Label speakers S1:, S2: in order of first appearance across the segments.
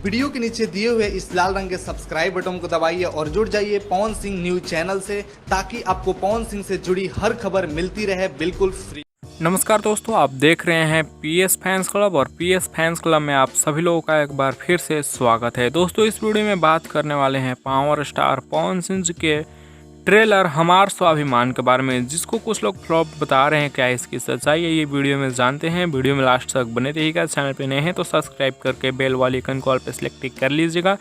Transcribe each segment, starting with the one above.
S1: Video के नीचे दिए हुए इस लाल रंग के सब्सक्राइब बटन को दबाइए और जुड़ जाइए पवन सिंह न्यूज चैनल से, ताकि आपको पवन सिंह से जुड़ी हर खबर मिलती रहे बिल्कुल फ्री।
S2: नमस्कार दोस्तों, आप देख रहे हैं पीएस फैंस क्लब और पीएस फैंस क्लब में आप सभी लोगों का एक बार फिर से स्वागत है। दोस्तों, इस वीडियो में बात करने वाले हैं पावर स्टार पवन सिंह के ट्रेलर हमार स्वाभिमान के बारे में, जिसको कुछ लोग फ्लॉप बता रहे हैं। क्या इसकी सच्चाई है, ये वीडियो में जानते हैं। वीडियो में लास्ट तक बने रहिएगा। चैनल पे नए हैं तो सब्सक्राइब करके बेल वाली आइकन को ऑल पे सेलेक्ट कर लीजिएगा।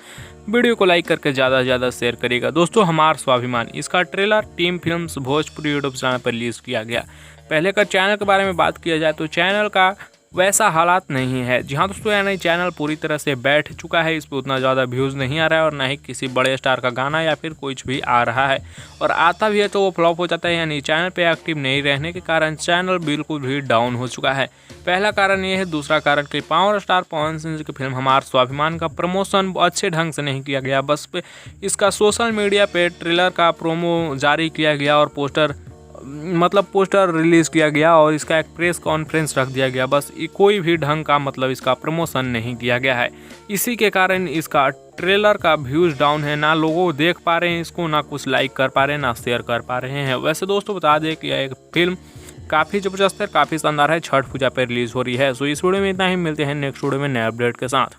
S2: वीडियो को लाइक करके ज़्यादा से ज़्यादा शेयर करिएगा। दोस्तों, हमार स्वाभिमान इसका trailer team films Bhojpuri YouTube channel पर रिलीज किया गया। पहले का चैनल के बारे में बात किया जाए तो चैनल का वैसा हालात नहीं है। जी हाँ दोस्तों, यानी चैनल पूरी तरह से बैठ चुका है। इस पर उतना ज़्यादा व्यूज़ नहीं आ रहा है और ना ही किसी बड़े स्टार का गाना या फिर कुछ भी आ रहा है, और आता भी है तो वो फ्लॉप हो जाता है। यानी चैनल पे एक्टिव नहीं रहने के कारण चैनल बिल्कुल भी डाउन हो चुका है। पहला कारण ये है। दूसरा कारण कि पावर स्टार पवन सिंह की फिल्म हमार स्वाभिमान का प्रमोशन अच्छे ढंग से नहीं किया गया। बस पे इसका सोशल मीडिया पे ट्रेलर का प्रोमो जारी किया गया और पोस्टर रिलीज़ किया गया और इसका एक प्रेस कॉन्फ्रेंस रख दिया गया। बस कोई भी ढंग का इसका प्रमोशन नहीं किया गया है। इसी के कारण इसका ट्रेलर का व्यूज़ डाउन है। ना लोगों देख पा रहे हैं इसको, ना कुछ लाइक कर पा रहे हैं, ना शेयर कर पा रहे हैं। वैसे दोस्तों, बता दें कि यह एक फिल्म काफ़ी ज़बरदस्त है, काफ़ी शानदार है। छठ पूजा पर रिलीज़ हो रही है। सो इस वीडियो में इतना ही। मिलते हैं नेक्स्ट वीडियो में नए अपडेट के साथ।